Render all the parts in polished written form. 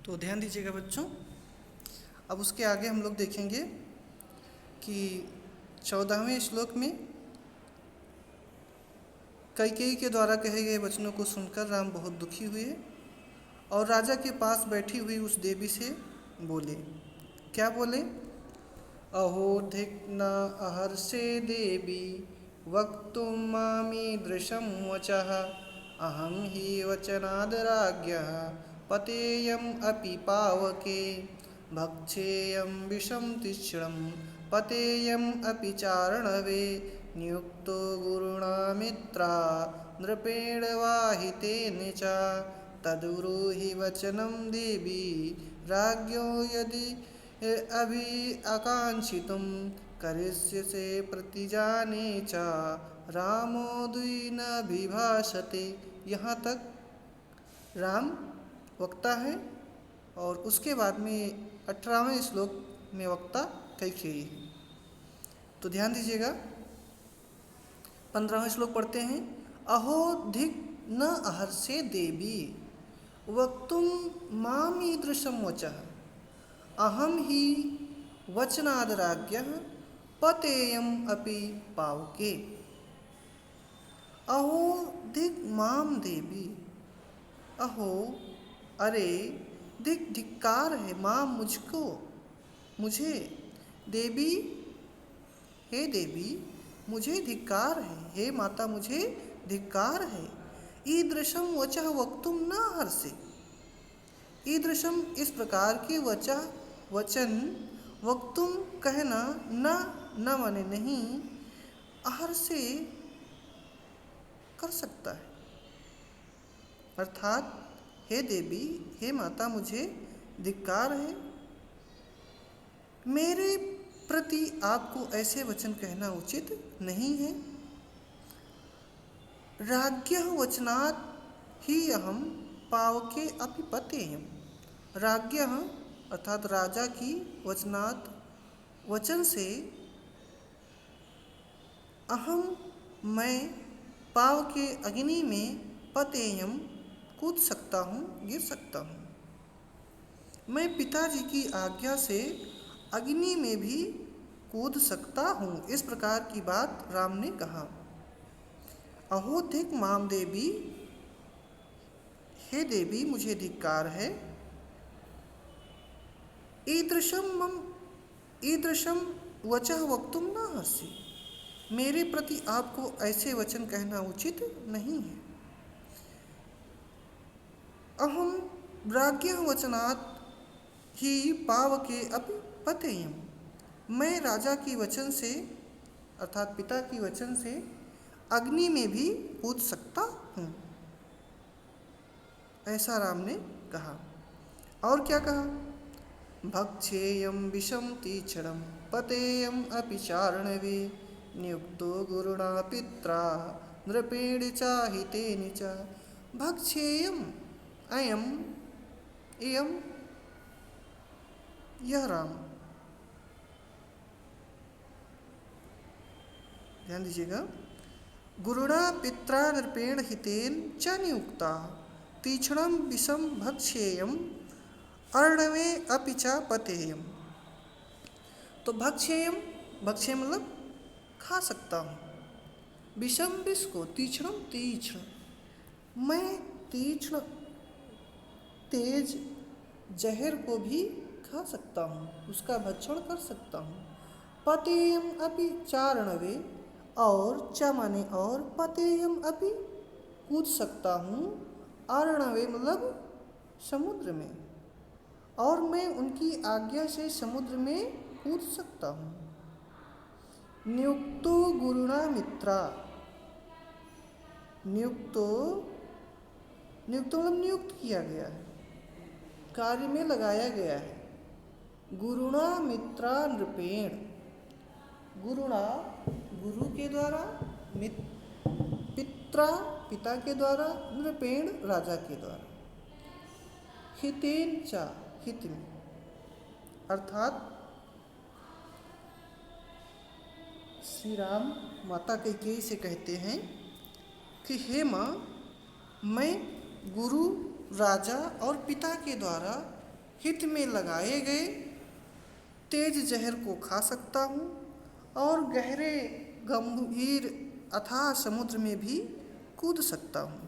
तो ध्यान दीजिएगा बच्चों। अब उसके आगे हम लोग देखेंगे कि 14वें श्लोक में कैकेयी के द्वारा कहे गए वचनों को सुनकर राम बहुत दुखी हुए और राजा के पास बैठी हुई उस देवी से बोले। क्या बोले? अहो धिक् न अहर्षे देवी वक्तुं मामीदृशं वचः अहं हि वचनादराज्ञः पतेयम् अपि पावके भक्षेयं विषं तीक्ष्णं पतेयम् अपि चारणवे नियुक्तो गुरुणा मित्रा नृपेण वाहितेन च तद्ब्रूहि वचनं देवी राज्ञो यदि अभि आकांक्षितुं करिष्यसे प्रतिजाने च रामो द्विन विभाषते। यहाँ तक राम वक्ता है और उसके बाद में 18वें श्लोक में वक्ता कैकेयी है। तो ध्यान दीजिएगा, 15वें श्लोक पढ़ते हैं। अहो धिक् न अहर्षे देवी वक्तुं मामीदृशं वचः अहं हि वचनादराज्ञः पतेयम् अपि पावके। अहो धिक् माम देवी, अहो अरे, धिक् धिक्कार है, माम मुझको, मुझे, देवी हे देवी मुझे धिक्कार है, हे माता मुझे धिक्कार है। ईदृशं वचः वक्तुं न हर्षे, ईदृशम इस प्रकार के वचन वक्तुम कहना, न माने नहीं, अहर्षे कर सकता है, अर्थात हे देवी हे माता मुझे धिक्कार है। मेरे प्रति आपको ऐसे वचन कहना उचित नहीं है। राज्ञः वचनात् ही अहम पावके अपि पतेयम्, राज्ञः अर्थात राजा की वचनात् वचन से अहम मैं पाव के अग्नि में पतेयम कूद सकता हूँ, गिर सकता हूँ। मैं पिताजी की आज्ञा से अग्नि में भी कूद सकता हूँ। इस प्रकार की बात राम ने कहा। अहो धिक् माम देवी, हे देवी मुझे धिक्कार है। ईदृशम वचः वक्तुं न हर्षे, मेरे प्रति आपको ऐसे वचन कहना उचित नहीं है। अहम राज्ञः वचनात् ही पावके अपि पतेयम्, मैं राजा की वचन से अर्थात पिता की वचन से अग्नि में भी कूद सकता हूँ, ऐसा राम ने कहा। और क्या कहा? भक्षेयं विषं तीक्ष्णं पतेयम् अपि चारणवे नियुक्तो गुरुणा पित्रा नृपेण चाहितेन च। भक्षेयम् अयम् इयम्, यह राम, ध्यान दीजिएगा, गुरुणा पित्रा नृपेण हितेन च नियुक्ता तीक्ष्णं विषं भक्षेयम् अर्णवे अपि च पतेयम्। तो भक्षेयम, भक्षेय मतलब खा सकता हूँ, विषम विष को, तीक्ष्णम तीक्ष्ण, मैं तीक्ष्ण तेज जहर को भी खा सकता हूँ, उसका भक्षण कर सकता हूँ। पतेयम अपि चारणवे, और च माने और, पतेयम अपि कूद सकता हूँ, अर्णवे मतलब समुद्र में, और मैं उनकी आज्ञा से समुद्र में कूद सकता हूँ। नियुक्तो गुरुणा मित्रा, नियुक्तो मतलब नियुक्त किया गया है, कार्य में लगाया गया है। गुरुणा मित्रा नृपेण, गुरुणा गुरु के द्वारा, पित्रा पिता के द्वारा, नृपेण राजा के द्वारा, हितेन च हित में, अर्थात श्री राम माता कैकेयी से कहते हैं कि हे माँ, मैं गुरु, राजा और पिता के द्वारा हित में लगाए गए तेज जहर को खा सकता हूँ और गहरे गंभीर अथाह समुद्र में भी कूद सकता हूँ।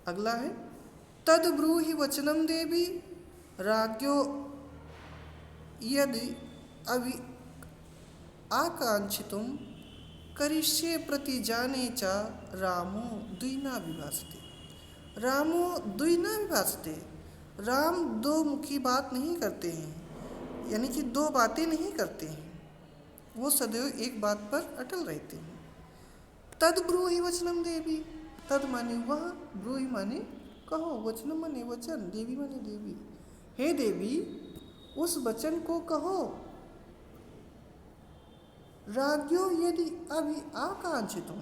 अगला है तद ब्रूहि वचनम देवी राज्ञो यदि अभि आकांक्षितुम करिष्ये प्रति जाने च रामो द्विना विभासते। रामो द्विना विभासते। राम दो मुखी बात नहीं करते हैं, यानी कि दो बातें नहीं करते हैं, वो सदैव एक बात पर अटल रहते हैं। तद ब्रूहि वचनम देवी, तद माने वह, ब्रूहि माने कहो, वचनम माने वचन, देवी माने देवी। हे देवी उस वचन को कहो। राज्ञो यदि अभि आकांक्षितुम,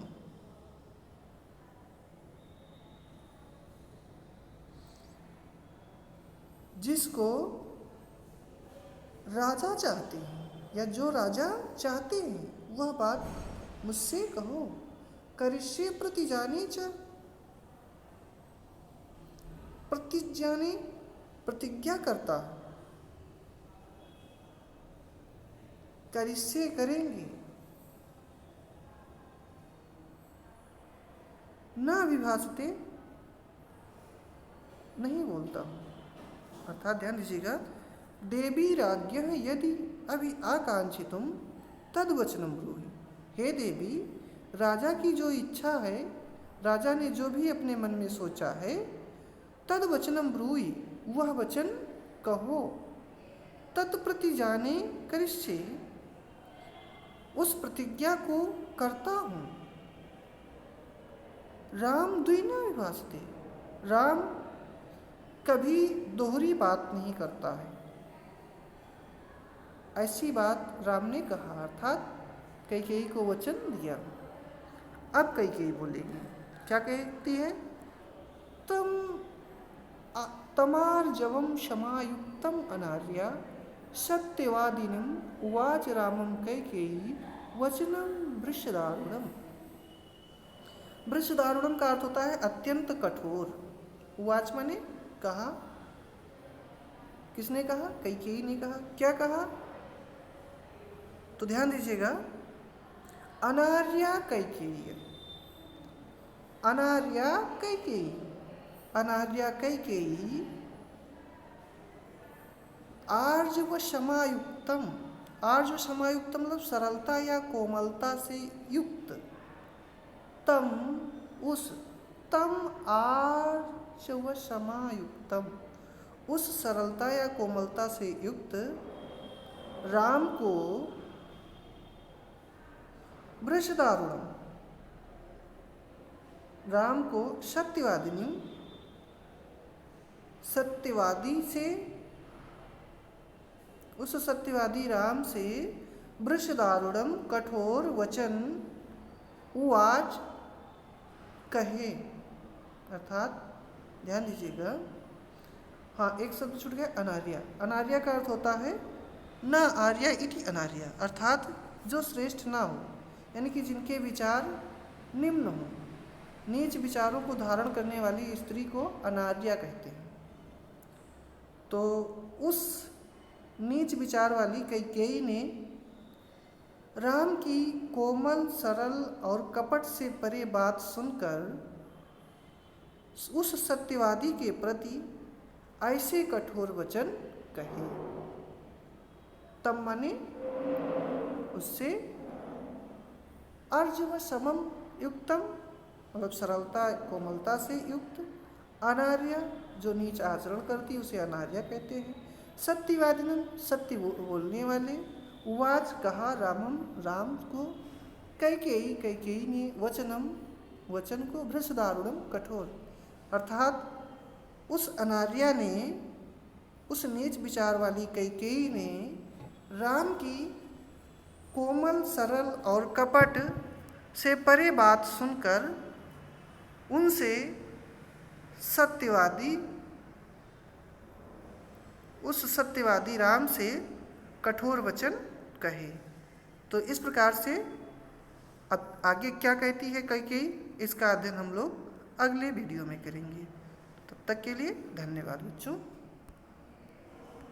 जिसको राजा चाहते हैं या जो राजा चाहते हैं वह बात मुझसे कहो। करिष्ये प्रतिजाने च, प्रतिज्ञाने प्रतिज्ञा करता, करिष्ये करेंगे, न विभासते नहीं बोलता हूँ। अर्थात ध्यान दीजिएगा, देवी राज्ञ यदि अभि आकांक्षितुम तद वचनम ब्रूहि। हे देवी राजा की जो इच्छा है, राजा ने जो भी अपने मन में सोचा है, तद वचनम ब्रूहि वह वचन कहो। तत्प्रति जाने करिष्ये उस प्रतिज्ञा को करता हूँ। राम द्विना विभासते, राम कभी दोहरी बात नहीं करता है। ऐसी बात राम ने कहा, अर्थात कैकेयी को वचन दिया। अब कैकेयी बोलेगी, क्या कहती है? तमार्जवम क्षमायुक्तम अनार्या सत्यवादिनीम उवाच रामम कैकेयी वचनम वृषदारुणम। वृषदारुणम का अर्थ होता है अत्यंत कठोर। उवाच माने कहा। किसने कहा? कैकेयी ने कहा। क्या कहा? तो ध्यान दीजिएगा, अनार्या कैकेयी, अनार्या कैकेयी, अनार्या कैकेयी आर्जव क्षमायुक्तम, आर्जव क्षमायुक्तम मतलब सरलता या कोमलता से युक्त, तम उस, तम आर्जव क्षमायुक्तम उस सरलता या कोमलता से युक्त राम को वृषदारुणम, राम को सत्यवादिनी, सत्यवादी से, उस सत्यवादी राम से वृषदारुणम कठोर वचन उवाच कहे। अर्थात ध्यान दीजिएगा, हाँ एक शब्द छूट गया, अनार्या। अनार्या का अर्थ होता है न आर्या इति अनार्या, अर्थात जो श्रेष्ठ ना हो, यानी कि जिनके विचार निम्न हो, नीच विचारों को धारण करने वाली स्त्री को अनार्या कहते हैं। तो उस नीच विचार वाली कैकेयी ने राम की कोमल, सरल और कपट से परे बात सुनकर उस सत्यवादी के प्रति ऐसे कठोर वचन कहे। तम माने उससे, अर्जव समम युक्तम मतलब सरलता कोमलता से युक्त, अनार्या जो नीच आचरण करती उसे अनार्या कहते हैं, सत्यवादिनम सत्य बोलने वाले, उवाच कहा रामम राम को, कैकेयी कैकेयी ने, वचनम वचन को, भृषदारुणम कठोर, अर्थात उस अनार्या ने, उस नीच विचार वाली कैकेयी ने राम की कोमल, सरल और कपट से परे बात सुनकर उनसे सत्यवादी, उस सत्यवादी राम से कठोर वचन कहे। तो इस प्रकार से अब आगे क्या कहती है कैकेयी, इसका अध्ययन हम लोग अगले वीडियो में करेंगे। तब तक के लिए धन्यवाद बच्चों।